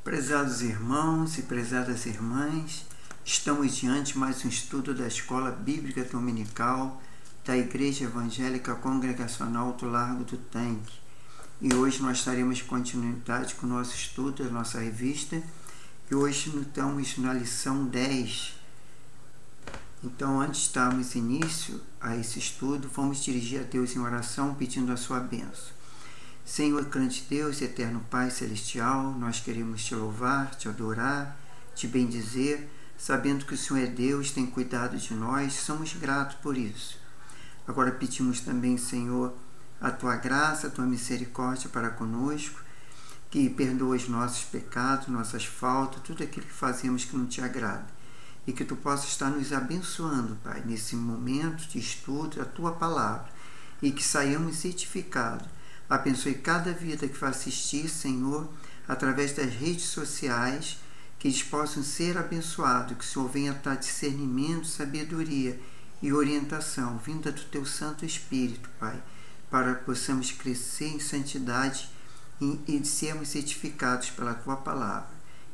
Prezados irmãos e prezadas irmãs, estamos diante de mais um estudo da Escola Bíblica Dominical da Igreja Evangélica Congregacional do Largo do Tanque. E hoje nós estaremos em continuidade com o nosso estudo da nossa revista. E hoje estamos na lição 10. Então, antes de darmos início a esse estudo, vamos dirigir a Deus em oração pedindo a sua bênção. Senhor, grande Deus, eterno Pai Celestial, nós queremos te louvar, te adorar, te bendizer, sabendo que o Senhor é Deus, tem cuidado de nós, somos gratos por isso. Agora pedimos também, Senhor, a tua graça, a tua misericórdia para conosco, que perdoa os nossos pecados, nossas faltas, tudo aquilo que fazemos que não te agrada. E que tu possas estar nos abençoando, Pai, nesse momento de estudo da tua palavra, e que saiamos edificados. Abençoe cada vida que vai assistir, Senhor, através das redes sociais, que eles possam ser abençoados, que o Senhor venha dar discernimento, sabedoria e orientação, vinda do Teu Santo Espírito, Pai, para que possamos crescer em santidade e sermos edificados pela Tua Palavra.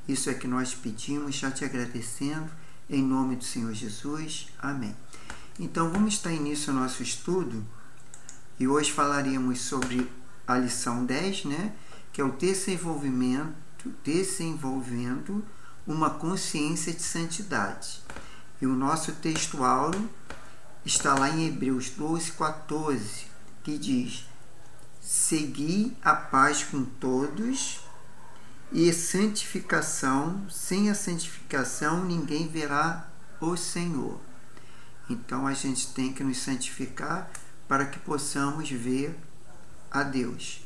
Isso é que nós pedimos, já te agradecendo, em nome do Senhor Jesus. Amém. Então, vamos dar início ao nosso estudo, e hoje falaremos sobre a lição 10, que é o desenvolvendo uma consciência de santidade. E o nosso textual está lá em Hebreus 12:14, que diz: segui a paz com todos e santificação, sem a santificação ninguém verá o Senhor. Então a gente tem que nos santificar para que possamos ver a Deus.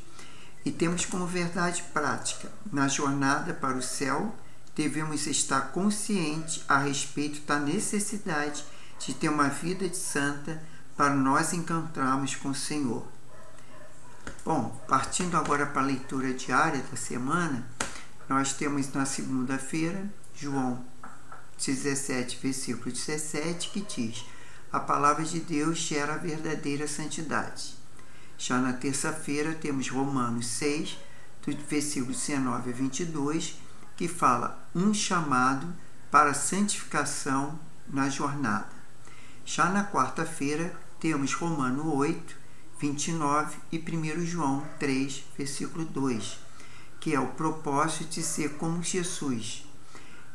E temos como verdade prática: na jornada para o céu, devemos estar conscientes a respeito da necessidade de ter uma vida de santa para nós encontrarmos com o Senhor. Bom, partindo agora para a leitura diária da semana, nós temos na segunda-feira, João 17, versículo 17, que diz: a palavra de Deus gera a verdadeira santidade. Já na terça-feira temos Romanos 6, do versículo 19 a 22, que fala um chamado para a santificação na jornada. Já na quarta-feira temos Romanos 8, 29 e 1 João 3, versículo 2, que é o propósito de ser como Jesus.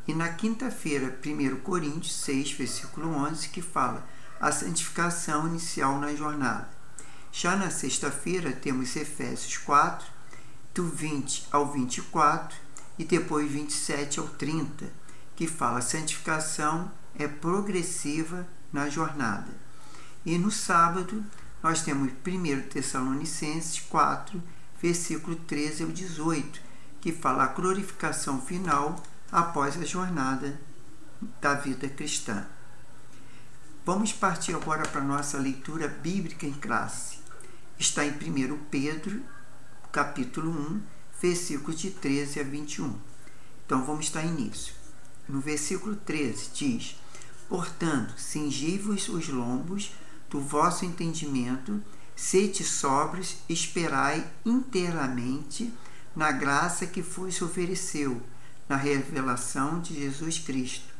E na quinta-feira, 1 Coríntios 6, versículo 11, que fala a santificação inicial na jornada. Já na sexta-feira temos Efésios 4, do 20 ao 24 e depois 27 ao 30, que fala a santificação é progressiva na jornada. E no sábado nós temos 1 Tessalonicenses 4, versículo 13 ao 18, que fala a glorificação final após a jornada da vida cristã. Vamos partir agora para a nossa leitura bíblica em classe. Está em 1 Pedro, capítulo 1, versículos de 13 a 21. Então, vamos dar início. No versículo 13 diz: portanto, cingi-vos os lombos do vosso entendimento, sede sóbrios, esperai inteiramente na graça que vos ofereceu, na revelação de Jesus Cristo.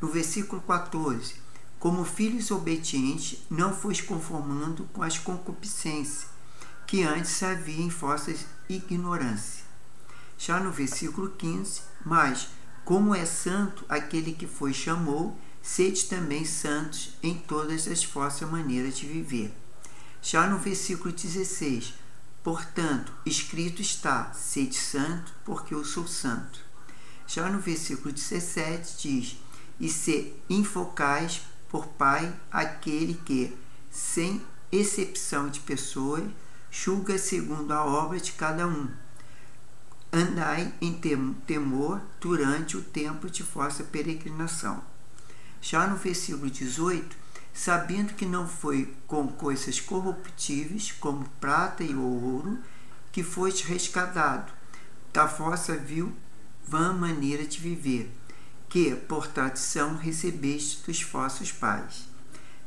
No versículo 14: como filhos obedientes, não vos conformando com as concupiscências que antes havia em vossa ignorância. Já no versículo 15: mas, como é santo aquele que vos chamou, sede também santos em todas as vossas maneiras de viver. Já no versículo 16: portanto, escrito está, sede santo, porque eu sou santo. Já no versículo 17 diz: e se invocais por Pai aquele que, sem exceção de pessoas, julga segundo a obra de cada um. Andai em temor durante o tempo de vossa peregrinação. Já no versículo 18, sabendo que não foi com coisas corruptíveis, como prata e ouro, que foste resgatado da vossa vil vã maneira de viver, que, por tradição, recebeste dos vossos pais.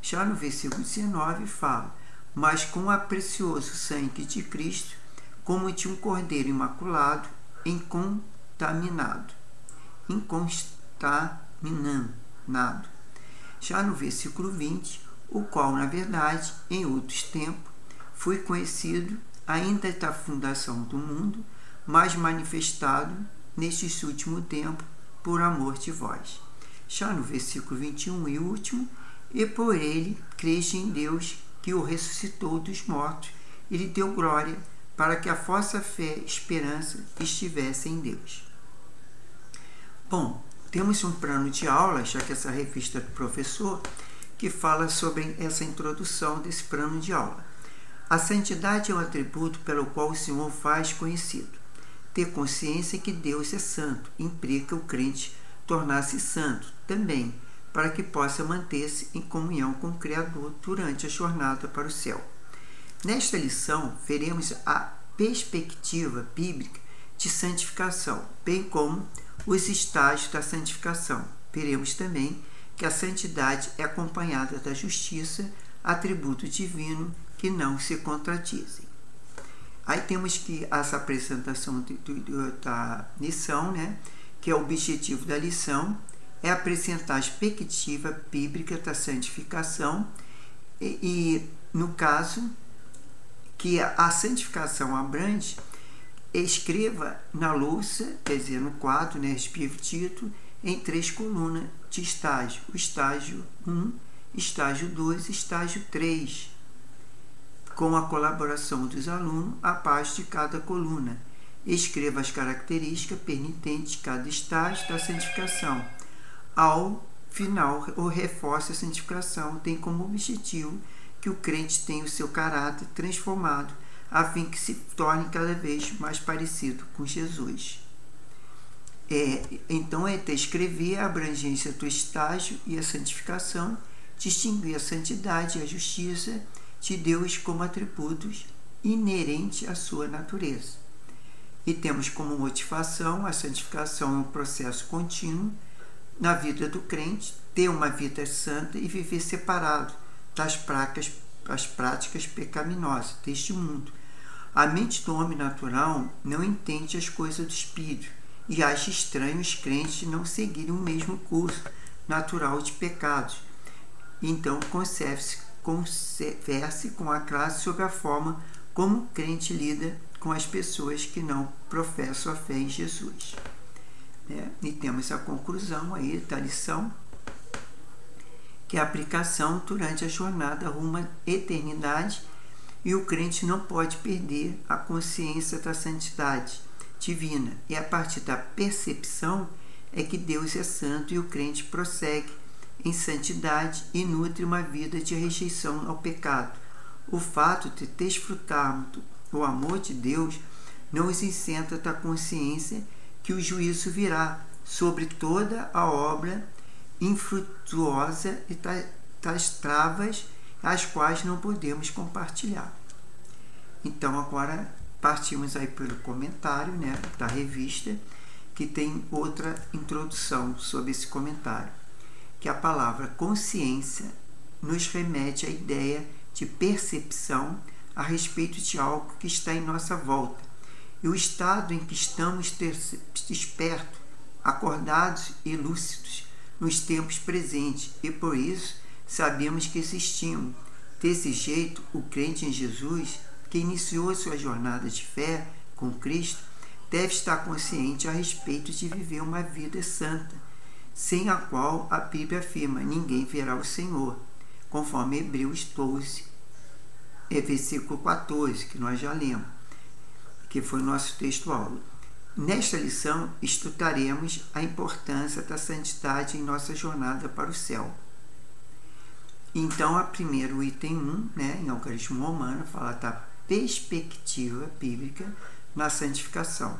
Já no versículo 19 fala: mas com o precioso sangue de Cristo, como de um cordeiro imaculado, em incontaminado. Já no versículo 20, o qual, na verdade, em outros tempos, foi conhecido ainda da fundação do mundo, mas manifestado nestes últimos tempos por amor de vós. Já no versículo 21 e último, e por ele creste em Deus, que o ressuscitou dos mortos e lhe deu glória, para que a vossa fé e esperança estivesse em Deus. Bom, temos um plano de aula, já que essa revista é do professor, que fala sobre essa introdução desse plano de aula. A santidade é o atributo pelo qual o Senhor faz conhecido. Ter consciência que Deus é santo implica o crente tornar-se santo também, para que possa manter-se em comunhão com o Criador durante a jornada para o céu. Nesta lição, veremos a perspectiva bíblica de santificação, bem como os estágios da santificação. Veremos também que a santidade é acompanhada da justiça, atributo divino que não se contradizem. Aí temos que essa apresentação da lição, né, que é o objetivo da lição, é apresentar a perspectiva bíblica da santificação e no caso, que a santificação abrange, escreva na louça, quer dizer, no quadro, né, título, em 3 colunas de estágio. O estágio 1, estágio 2, estágio 3, com a colaboração dos alunos, abaixo de cada coluna. Escreva as características pertinentes de cada estágio da santificação. Ao final, o reforço da santificação tem como objetivo que o crente tenha o seu caráter transformado, a fim que se torne cada vez mais parecido com Jesus. Então, escrever a abrangência do estágio e a santificação, distinguir a santidade e a justiça de Deus como atributos inerentes à sua natureza. E temos como motivação a santificação é um processo contínuo na vida do crente, ter uma vida santa e viver separado das práticas pecaminosas deste mundo. A mente do homem natural não entende as coisas do espírito e acha estranho os crentes não seguirem o mesmo curso natural de pecados. Então, converse com a classe sobre a forma como o crente lida com as pessoas que não professam a fé em Jesus. E temos a conclusão aí da lição, que é a aplicação durante a jornada rumo à eternidade, e o crente não pode perder a consciência da santidade divina. E a partir da percepção é que Deus é santo e o crente prossegue em santidade e nutre uma vida de rejeição ao pecado. O fato de desfrutarmos o amor de Deus não nos isenta da consciência que o juízo virá sobre toda a obra infrutuosa e das travas as quais não podemos compartilhar. Então, agora partimos aí pelo comentário, né, da revista, que tem outra introdução sobre esse comentário, que a palavra consciência nos remete à ideia de percepção a respeito de algo que está em nossa volta, e o estado em que estamos despertos, acordados e lúcidos nos tempos presentes, e por isso sabemos que existimos. Desse jeito, o crente em Jesus, que iniciou sua jornada de fé com Cristo, deve estar consciente a respeito de viver uma vida santa, sem a qual a Bíblia afirma: ninguém verá o Senhor, conforme Hebreus 12, versículo 14, que nós já lemos, que foi o nosso texto-aula. Nesta lição, estudaremos a importância da santidade em nossa jornada para o céu. Então, a primeiro item 1, né, em Algarismo Romano, fala da perspectiva bíblica na santificação.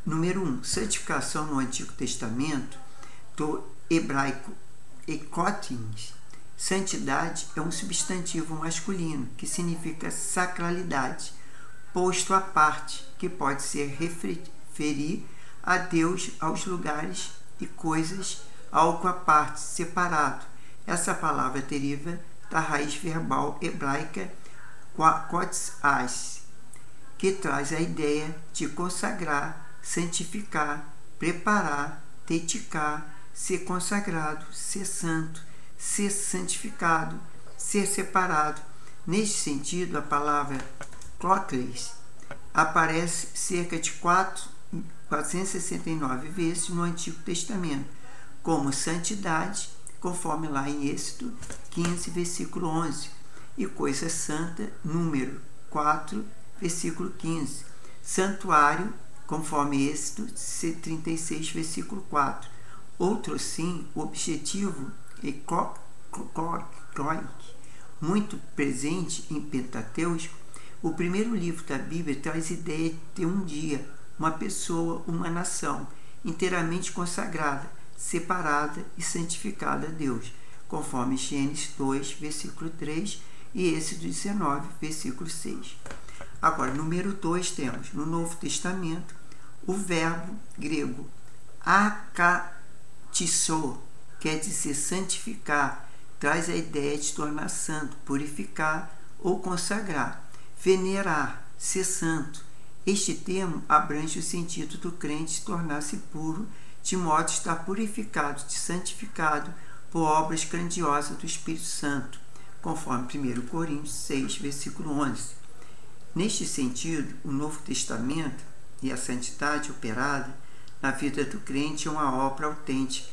Número 1, santificação no Antigo Testamento, do hebraico ekotins. Santidade é um substantivo masculino, que significa sacralidade, posto à parte, que pode ser referir a Deus, aos lugares e coisas, algo à parte, separado. Essa palavra deriva da raiz verbal hebraica kotsas, que traz a ideia de consagrar santificar, preparar, dedicar, ser consagrado, ser santo, ser santificado, ser separado. Neste sentido, a palavra klokles aparece cerca de 469 vezes no Antigo Testamento, como santidade, conforme lá em Êxodo 15, versículo 11, e coisa santa, número 4, versículo 15. Santuário, conforme Êxodo 36, versículo 4. Outro sim, o objetivo é muito presente em Pentateuco. O primeiro livro da Bíblia traz a ideia de ter um dia, uma pessoa, uma nação inteiramente consagrada, separada e santificada a Deus, conforme Gênesis 2, versículo 3 e Êxodo 19, versículo 6. Agora, número 2, temos no Novo Testamento o verbo grego akatisso, quer dizer santificar, traz a ideia de tornar santo, purificar ou consagrar, venerar, ser santo. Este termo abrange o sentido do crente tornar-se puro, de modo a estar purificado, santificado por obras grandiosas do Espírito Santo, conforme 1 Coríntios 6, versículo 11. Neste sentido, o Novo Testamento e a santidade operada na vida do crente é uma obra autêntica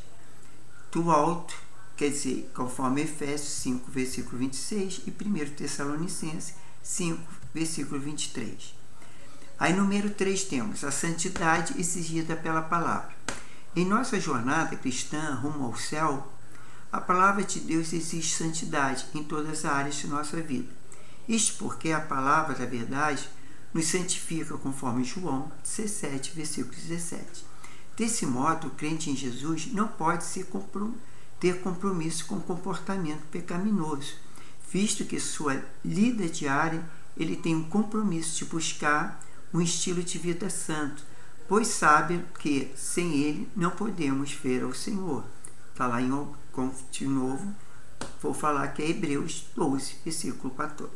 do alto, quer dizer, conforme Efésios 5, versículo 26 e 1 Tessalonicenses 5, versículo 23. Aí, número 3, temos a santidade exigida pela palavra. Em nossa jornada cristã rumo ao céu, a palavra de Deus exige santidade em todas as áreas de nossa vida. Isto porque a palavra da verdade nos santifica, conforme João 17, versículo 17. Desse modo, o crente em Jesus não pode ter compromisso com o comportamento pecaminoso, visto que sua lida diária ele tem um compromisso de buscar um estilo de vida santo, pois sabe que sem ele não podemos ver ao Senhor. Está lá de novo, vou falar que é Hebreus 12, versículo 14.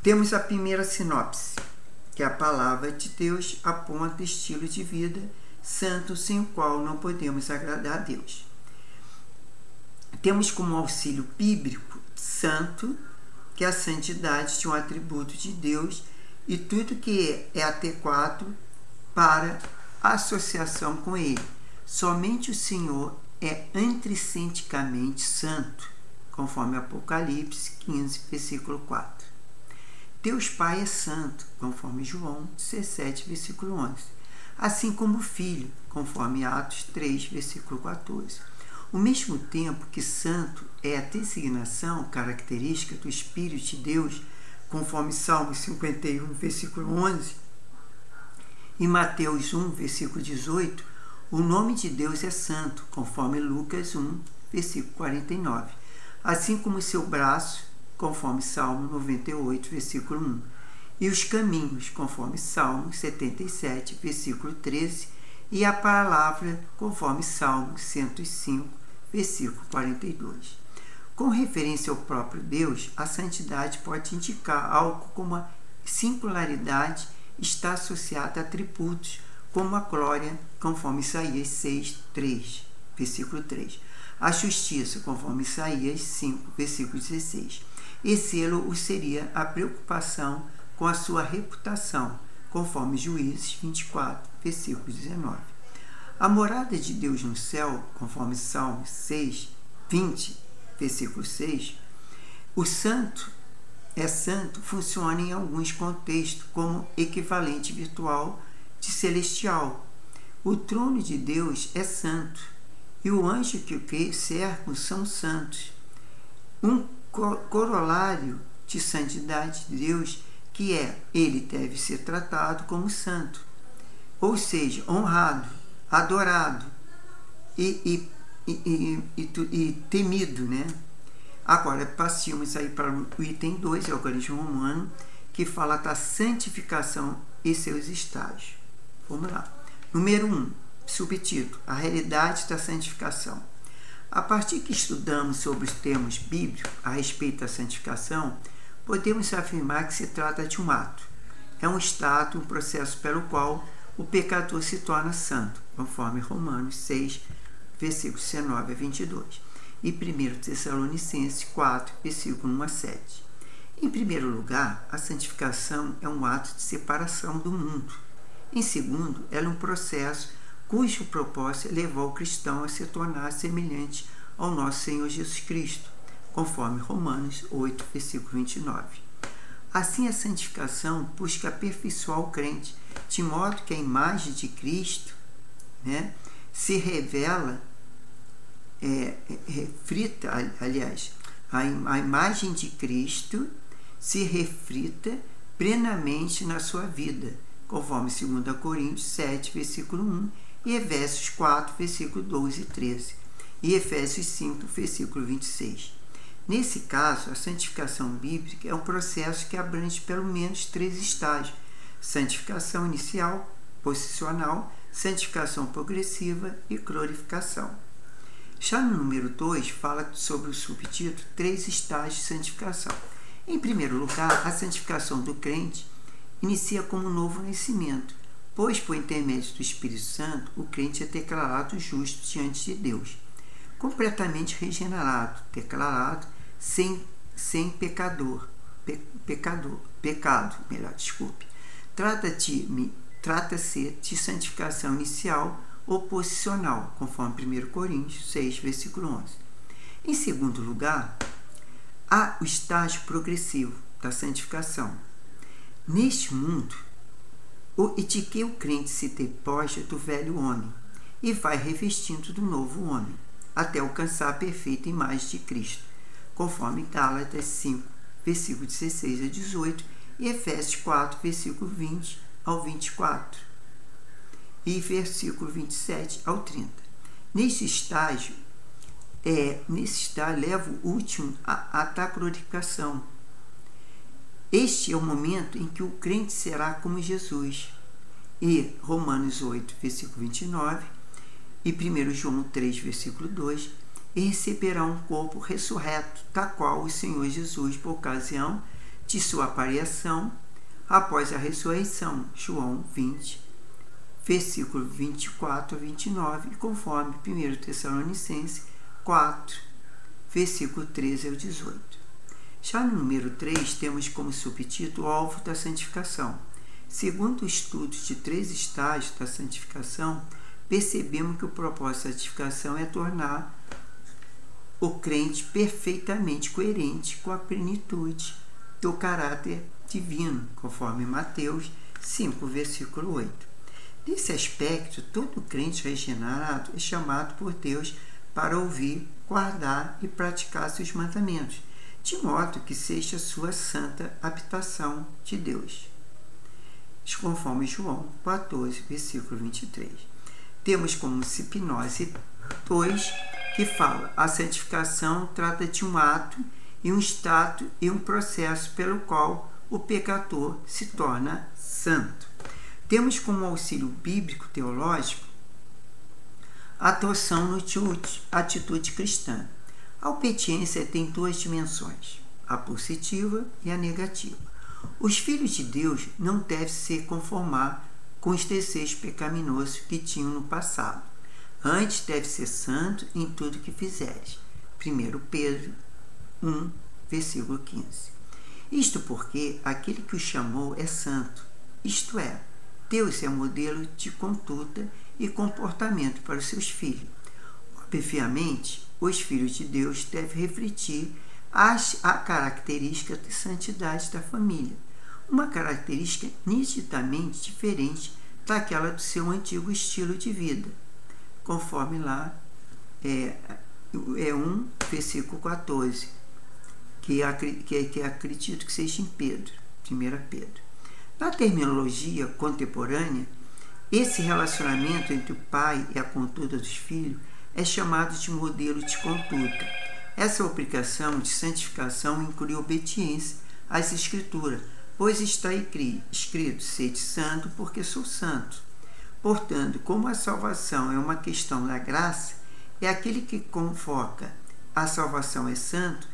Temos a primeira sinopse, que a palavra de Deus aponta estilo de vida santo sem o qual não podemos agradar a Deus. Temos como auxílio bíblico santo, que é a santidade de um atributo de Deus e tudo que é adequado para a associação com Ele. Somente o Senhor é intrinseticamente santo, conforme Apocalipse 15, versículo 4. Deus Pai é santo, conforme João 17, versículo 11. Assim como o Filho, conforme Atos 3, versículo 14. Ao mesmo tempo que santo é a designação característica do Espírito de Deus, conforme Salmo 51, versículo 11, e Mateus 1, versículo 18, o nome de Deus é santo, conforme Lucas 1, versículo 49, assim como seu braço, conforme Salmo 98, versículo 1, e os caminhos, conforme Salmo 77, versículo 13, e a palavra, conforme Salmo 105, versículo 42. Com referência ao próprio Deus, a santidade pode indicar algo como a singularidade está associada a atributos, como a glória, conforme Isaías 6, 3, versículo 3. A justiça, conforme Isaías 5, versículo 16. E zelo o seria a preocupação com a sua reputação, conforme Juízes 24, versículo 19. A morada de Deus no céu, conforme Salmo 6, 20, versículo 6, o santo é santo funciona em alguns contextos como equivalente virtual de celestial. O trono de Deus é santo e o anjo que o cercam são santos. Um corolário de santidade de Deus que é, ele deve ser tratado como santo, ou seja, honrado, adorado e temido, né? Agora, passamos aí para o item 2, é o organismo humano, que fala da santificação e seus estágios. Vamos lá. Número 1, subtítulo, a realidade da santificação. A partir que estudamos sobre os termos bíblicos a respeito da santificação, podemos afirmar que se trata de um ato. É um estado, um processo pelo qual o pecador se torna santo, conforme Romanos 6, versículos 19 a 22, e 1 Tessalonicenses 4, versículo 1 a 7. Em primeiro lugar, a santificação é um ato de separação do mundo. Em segundo, ela é um processo cujo propósito é levar o cristão a se tornar semelhante ao nosso Senhor Jesus Cristo, conforme Romanos 8, versículo 29. Assim, a santificação busca aperfeiçoar o crente, de modo que a imagem de Cristo, se revela, a imagem de Cristo se reflita plenamente na sua vida, conforme 2 Coríntios 7, versículo 1, e Efésios 4, versículo 12 e 13, e Efésios 5, versículo 26. Nesse caso, a santificação bíblica é um processo que abrange pelo menos 3 estágios: santificação inicial, posicional, santificação progressiva e glorificação. Já no número 2, fala sobre o subtítulo 3 estágios de santificação. Em primeiro lugar, a santificação do crente inicia como um novo nascimento, pois, por intermédio do Espírito Santo, o crente é declarado justo diante de Deus, completamente regenerado, declarado sem pecado. Trata-se de santificação inicial ou posicional, conforme 1 Coríntios 6, versículo 11. Em segundo lugar, há o estágio progressivo da santificação. Neste mundo, de que o crente se despoja do velho homem e vai revestindo do novo homem, até alcançar a perfeita imagem de Cristo, conforme Gálatas 5, versículo 16 a 18, e Efésios 4, versículo 20 ao 24, e versículo 27 ao 30. Nesse estágio leva o último à glorificação. Este é o momento em que o crente será como Jesus. E Romanos 8, versículo 29, e 1 João 3, versículo 2, e receberá um corpo ressurreto, tal qual o Senhor Jesus, por ocasião de sua aparição após a ressurreição. João 20, versículo 24 a 29, e conforme 1 Tessalonicenses 4, versículo 13 ao 18. Já no número 3, temos como subtítulo o alvo da santificação. Segundo o estudo de 3 estágios da santificação, percebemos que o propósito da santificação é tornar o crente perfeitamente coerente com a plenitude do caráter divino, conforme Mateus 5, versículo 8. Nesse aspecto, todo crente regenerado é chamado por Deus para ouvir, guardar e praticar seus mandamentos, de modo que seja a sua santa habitação de Deus, conforme João 14, versículo 23. Temos como Spinoza 2, que fala: a santificação trata de um ato e um estado e um processo pelo qual o pecador se torna santo. Temos como auxílio bíblico teológico a adoção no atitude cristã. A obediência tem 2 dimensões, a positiva e a negativa. Os filhos de Deus não devem se conformar com os desejos pecaminosos que tinham no passado. Antes, deve ser santo em tudo que fizeres. 1 Pedro 1, versículo 15. Isto porque aquele que o chamou é santo, isto é, Deus é modelo de conduta e comportamento para os seus filhos. Obviamente, os filhos de Deus devem refletir a característica de santidade da família, uma característica nitidamente diferente daquela do seu antigo estilo de vida, conforme lá 1, versículo 14, que acredito que seja em Pedro, 1 Pedro. Na terminologia contemporânea, esse relacionamento entre o pai e a conduta dos filhos é chamado de modelo de conduta. Essa obrigação de santificação inclui obediência às Escrituras, pois está escrito: sede santo, porque sou santo. Portanto, como a salvação é uma questão da graça, é aquele que convoca a salvação é santo,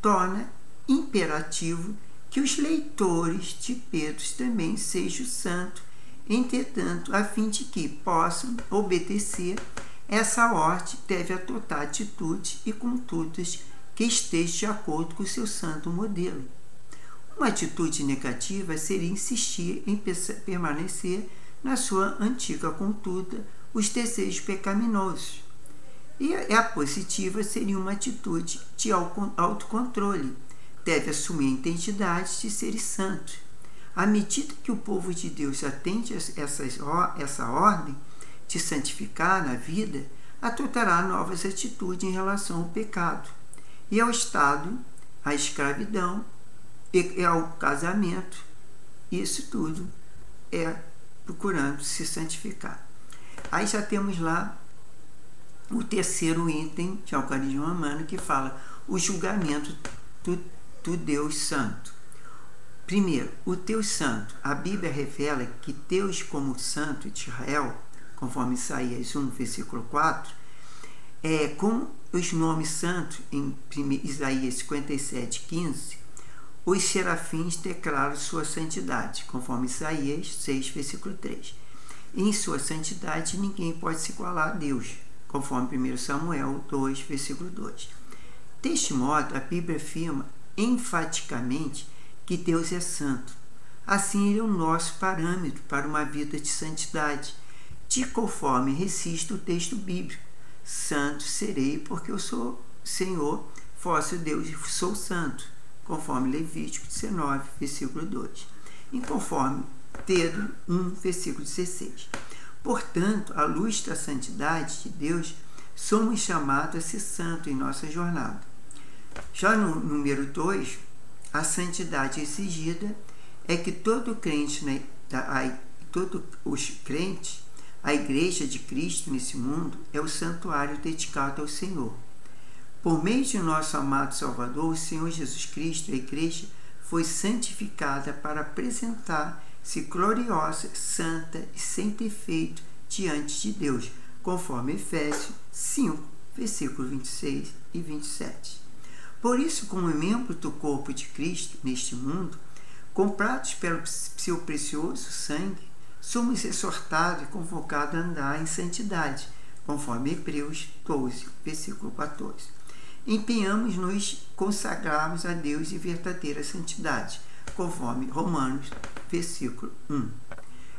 torna imperativo que os leitores de Pedro também sejam santos Entretanto, a fim de que possam obedecer essa ordem, deve adotar atitudes e condutas que estejam de acordo com o seu santo modelo. Uma atitude negativa seria insistir em permanecer na sua antiga conduta, os desejos pecaminosos. E a positiva seria uma atitude de autocontrole. Deve assumir a identidade de seres santos. À medida que o povo de Deus atende essa ordem de santificar na vida, adotará novas atitudes em relação ao pecado e ao estado, à escravidão e ao casamento. Isso tudo é procurando se santificar. Aí já temos lá o terceiro item de Alcarisma Humano, que fala o julgamento do Deus Santo. Primeiro, o Deus Santo. A Bíblia revela que Deus, como Santo de Israel, conforme Isaías 1, versículo 4, com os nomes santos, em Isaías 57, 15, os serafins declaram sua santidade, conforme Isaías 6, versículo 3. Em sua santidade, ninguém pode se igualar a Deus, conforme 1 Samuel 2, versículo 2. Deste modo, a Bíblia afirma enfaticamente que Deus é santo. Assim, Ele é o nosso parâmetro para uma vida de santidade, de conforme resiste o texto bíblico. Santo serei, porque eu sou Senhor, vosso Deus, e sou santo, conforme Levítico 19, versículo 2. E conforme Pedro 1, versículo 16. Portanto, à luz da santidade de Deus, somos chamados a ser santos em nossa jornada. Já no número 2, a santidade exigida é que todo crente, todos os crentes, a Igreja de Cristo nesse mundo é o santuário dedicado ao Senhor. Por meio de nosso amado Salvador, o Senhor Jesus Cristo, a Igreja foi santificada para apresentar-se gloriosa, santa e sem defeito diante de Deus, conforme Efésios 5, versículos 26 e 27. Por isso, como membro do corpo de Cristo neste mundo, comprados pelo seu precioso sangue, somos exortados e convocados a andar em santidade, conforme Hebreus 12, versículo 14. Empenhamos-nos consagrarmos a Deus em verdadeira santidade, conforme Romanos, versículo 1.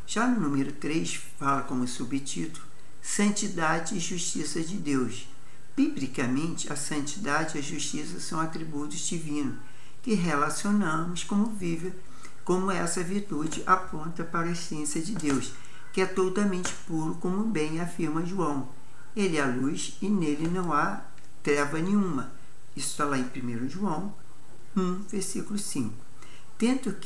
Já no número 3, fala como subtítulo, Santidade e Justiça de Deus. Biblicamente, a santidade e a justiça são atributos divinos que relacionamos como essa virtude aponta para a essência de Deus, que é totalmente puro, como bem afirma João. Ele é a luz e nele não há treva nenhuma. Isso está lá em 1 João 1, versículo 5. Tendo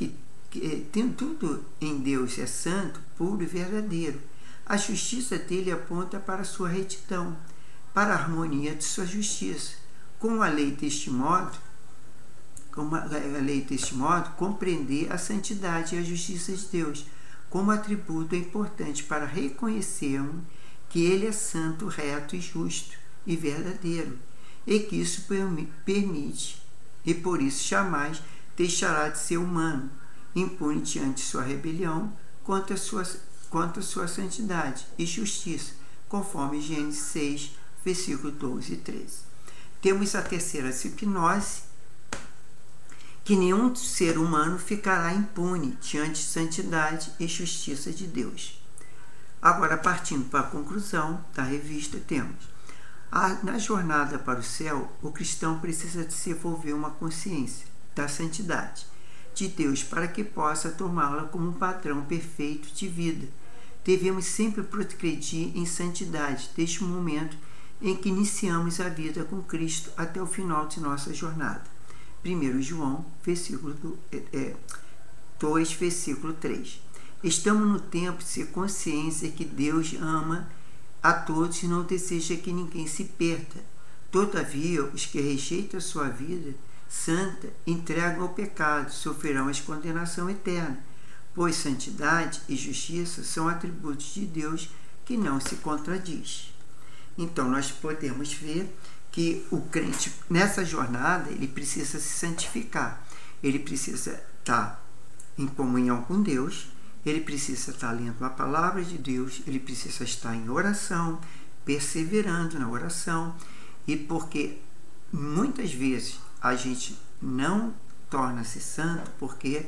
tudo em Deus é santo, puro e verdadeiro. A justiça dele aponta para a sua retidão, para a harmonia de sua justiça. Com a lei deste modo, compreender a santidade e a justiça de Deus como atributo importante para reconhecermos que Ele é santo, reto e justo e verdadeiro, e que isso permite, e por isso jamais deixará de ser humano, impune diante sua rebelião quanto a sua santidade e justiça, conforme Gênesis 6, versículo 12 e 13. Temos a terceira hipnose, que nenhum ser humano ficará impune diante de santidade e justiça de Deus. Agora, partindo para a conclusão da revista, temos: na jornada para o céu, o cristão precisa desenvolver uma consciência da santidade de Deus para que possa tomá-la como um padrão perfeito de vida. Devemos sempre progredir em santidade desde o momento em que iniciamos a vida com Cristo até o final de nossa jornada. 1 João, versículo 2, versículo 3. Estamos no tempo de ser consciência que Deus ama a todos e não deseja que ninguém se perca. Todavia, os que rejeitam a sua vida santa entregam ao pecado, sofrerão a condenação eterna, pois santidade e justiça são atributos de Deus que não se contradiz. Então, nós podemos ver que o crente, nessa jornada, ele precisa se santificar, ele precisa estar em comunhão com Deus, ele precisa estar lendo a palavra de Deus, ele precisa estar em oração, perseverando na oração, e porque muitas vezes a gente não torna-se santo porque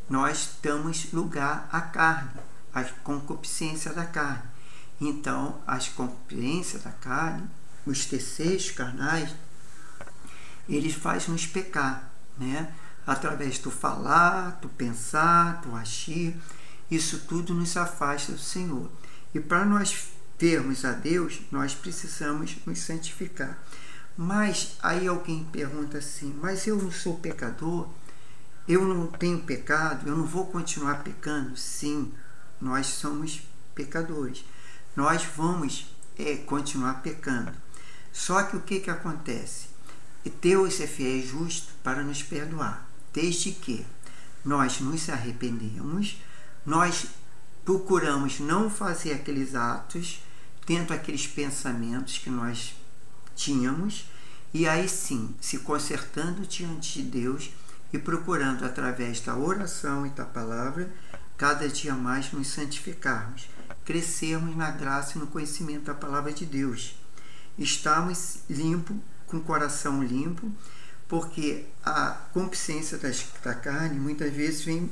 nós damos lugar à carne, à concupiscência da carne. Então, as concupiscências da carne, os desejos carnais, eles fazem nos pecar, né? Através do falar, do pensar, do agir, isso tudo nos afasta do Senhor. E para nós vermos a Deus, nós precisamos nos santificar. Mas aí alguém pergunta assim, mas eu não sou pecador? Eu não tenho pecado? Eu não vou continuar pecando? Sim, nós somos pecadores. Nós vamos continuar pecando. Só que o que acontece? Deus é fiel e justo para nos perdoar, desde que nós nos arrependemos, nós procuramos não fazer aqueles atos, tendo aqueles pensamentos que nós tínhamos, e aí sim, se consertando diante de Deus e procurando através da oração e da palavra, cada dia mais nos santificarmos, crescermos na graça e no conhecimento da palavra de Deus, estarmos limpos, com o coração limpo, porque a concupiscência da carne muitas vezes vem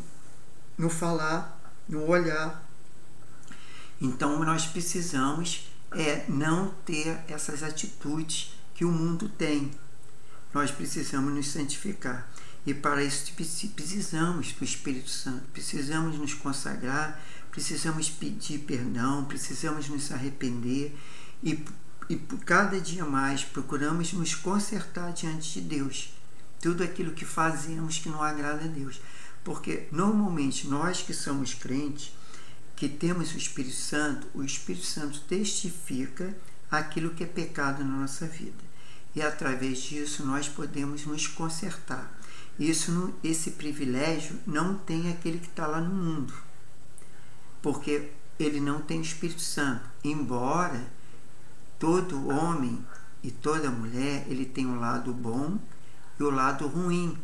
no falar, no olhar. Então nós precisamos não ter essas atitudes que o mundo tem. Nós precisamos nos santificar. E para isso precisamos do Espírito Santo, precisamos nos consagrar, precisamos pedir perdão, precisamos nos arrepender e cada dia mais procuramos nos consertar diante de Deus. Tudo aquilo que fazemos que não agrada a Deus. Porque normalmente nós que somos crentes, que temos o Espírito Santo testifica aquilo que é pecado na nossa vida. E através disso nós podemos nos consertar. Esse privilégio não tem aquele que está lá no mundo. Porque ele não tem o Espírito Santo. Embora todo homem e toda mulher, ele tem o lado bom e o lado ruim.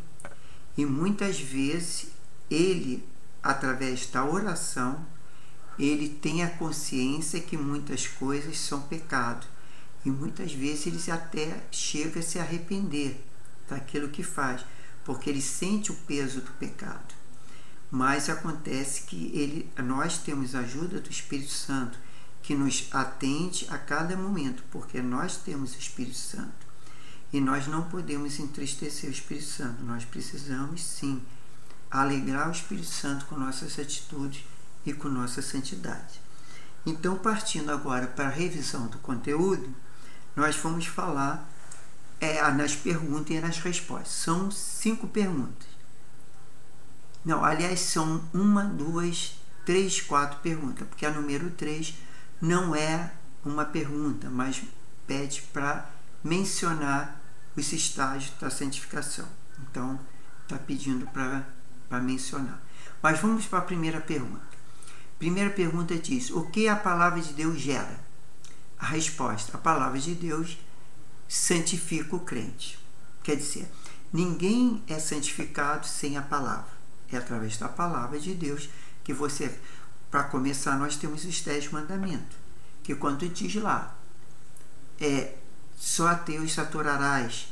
E muitas vezes ele, através da oração, ele tem a consciência que muitas coisas são pecado. E muitas vezes ele até chega a se arrepender daquilo que faz, porque ele sente o peso do pecado. Mas acontece que nós temos a ajuda do Espírito Santo, que nos atende a cada momento, porque nós temos o Espírito Santo. E nós não podemos entristecer o Espírito Santo. Nós precisamos, sim, alegrar o Espírito Santo com nossas atitudes e com nossa santidade. Então, partindo agora para a revisão do conteúdo, nós vamos falar nas perguntas e nas respostas. São 5 perguntas. Não, aliás, são 1, 2, 3, 4 perguntas, porque a número 3 não é uma pergunta, mas pede para mencionar os estágios da santificação. Então, está pedindo para mencionar. Mas vamos para a primeira pergunta. A primeira pergunta diz: o que a palavra de Deus gera? A resposta: a palavra de Deus santifica o crente. Quer dizer, ninguém é santificado sem a palavra. É através da palavra de Deus que você... Para começar, nós temos os 10 mandamentos, que quando diz lá, só a Deus adorarás,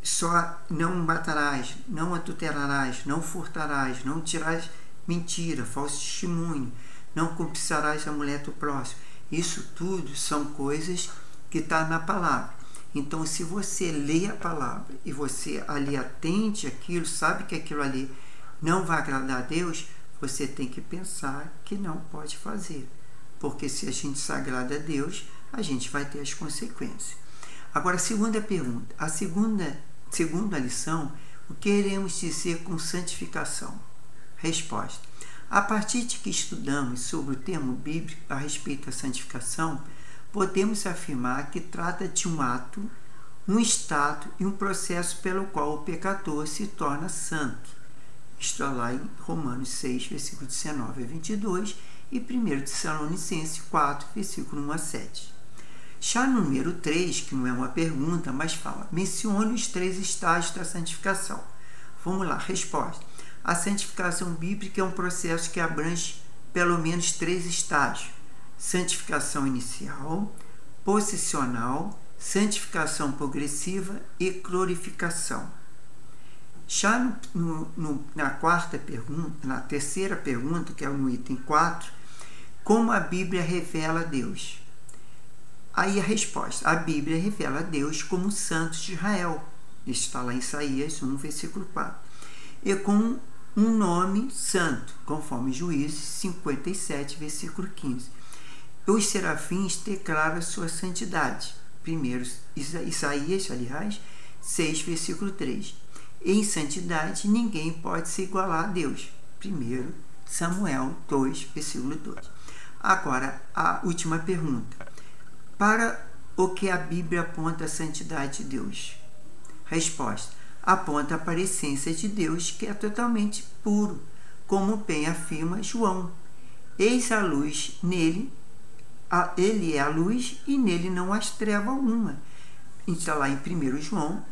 só não matarás, não adulterarás, não furtarás, não dirás mentira, falso testemunho, não cobiçarás a mulher do próximo. Isso tudo são coisas que estão na palavra. Então, se você lê a palavra e você ali atende aquilo, sabe que aquilo ali não vai agradar a Deus, você tem que pensar que não pode fazer. Porque se a gente se agrada a Deus, a gente vai ter as consequências. Agora, a segunda pergunta. A segunda lição, o que iremos dizer com santificação? Resposta: a partir de que estudamos sobre o termo bíblico a respeito da santificação, podemos afirmar que trata de um ato, um estado e um processo pelo qual o pecador se torna santo. Está lá em Romanos 6, versículo 19 a 22 e 1 Tessalonicenses 4, versículo 1 a 7. Já no número 3, que não é uma pergunta, mas fala: mencione os 3 estágios da santificação. Vamos lá, resposta: A santificação bíblica é um processo que abrange pelo menos 3 estágios: santificação inicial, posicional, santificação progressiva e glorificação. Já na quarta pergunta, na terceira pergunta, que é no item 4, como a Bíblia revela a Deus? Aí a resposta: a Bíblia revela a Deus como Santo de Israel. Isso está lá em Isaías 1, versículo 4. E com um nome santo, conforme Juízes 57, versículo 15. Os serafins declaram a sua santidade. Primeiro, Isaías, 6, versículo 3. Em santidade, ninguém pode se igualar a Deus. 1 Samuel 2, versículo 2. Agora, a última pergunta. Para o que a Bíblia aponta a santidade de Deus? Resposta: aponta para a essência de Deus, que é totalmente puro, como bem afirma João. Eis a luz nele, ele é a luz e nele não há treva alguma. Está lá em 1 João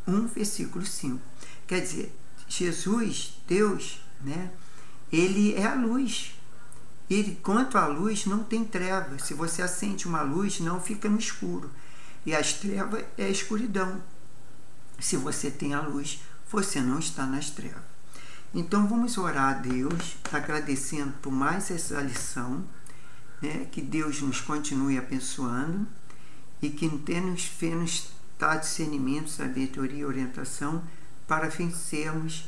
1, versículo 5. Quer dizer, Jesus, Deus, ele é a luz. Ele, quanto à luz, não tem treva. Se você acende uma luz, não fica no escuro. E as trevas é a escuridão. Se você tem a luz, você não está nas trevas. Então vamos orar a Deus, agradecendo por mais essa lição, que Deus nos continue abençoando e que nos dá discernimento, sabedoria e orientação para vencermos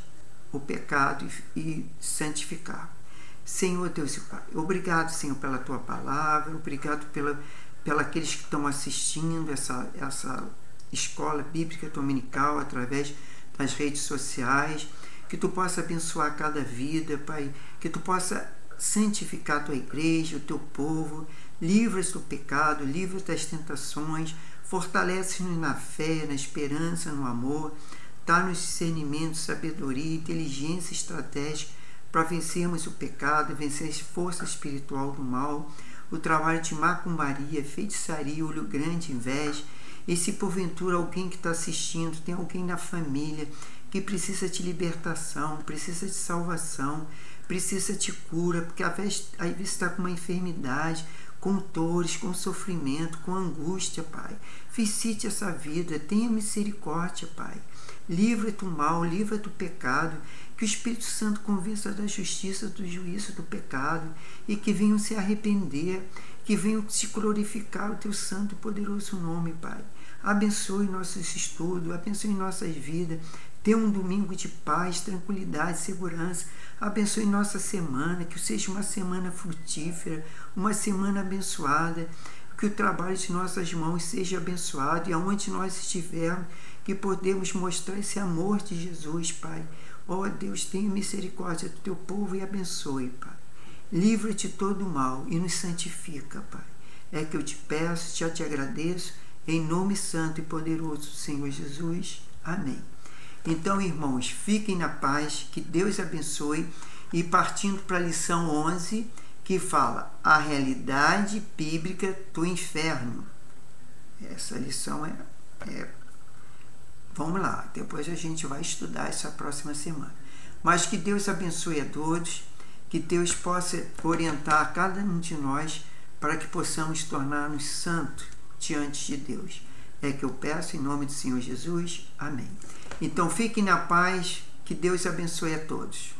o pecado e santificar. Senhor Deus e Pai, obrigado, Senhor, pela Tua palavra, obrigado pela aqueles que estão assistindo essa escola bíblica dominical através das redes sociais, que Tu possa abençoar cada vida, Pai, que Tu possa santificar a Tua igreja, o Teu povo, livra-nos do pecado, livra-nos das tentações, fortalece-nos na fé, na esperança, no amor, dá-nos discernimento, sabedoria, inteligência estratégica para vencermos o pecado, vencer a força espiritual do mal, o trabalho de macumbaria, feitiçaria, olho grande, inveja. E se porventura alguém que está assistindo, tem alguém na família que precisa de libertação, precisa de salvação, precisa de cura, porque às vezes está com uma enfermidade, com dores, com sofrimento, com angústia, Pai. Visite essa vida, tenha misericórdia, Pai. Livra-te do mal, livra-te do pecado, que o Espírito Santo convença da justiça, do juízo, do pecado, e que venham se arrepender, que venham se glorificar o Teu santo e poderoso nome, Pai. Abençoe nossos estudos, abençoe nossas vidas, dê um domingo de paz, tranquilidade, segurança. Abençoe nossa semana, que seja uma semana frutífera, uma semana abençoada, que o trabalho de nossas mãos seja abençoado e aonde nós estivermos, que podemos mostrar esse amor de Jesus, Pai. Ó Deus, tenha misericórdia do Teu povo e abençoe, Pai. Livra-te de todo o mal e nos santifica, Pai. É que eu te peço, te agradeço, em nome santo e poderoso do Senhor Jesus. Amém. Então, irmãos, fiquem na paz, que Deus abençoe. E partindo para a lição 11, que fala a realidade bíblica do inferno. Essa lição vamos lá, depois a gente vai estudar essa próxima semana. Mas que Deus abençoe a todos, que Deus possa orientar cada um de nós para que possamos tornar-nos santos diante de Deus. É que eu peço em nome do Senhor Jesus. Amém. Então fiquem na paz, que Deus abençoe a todos.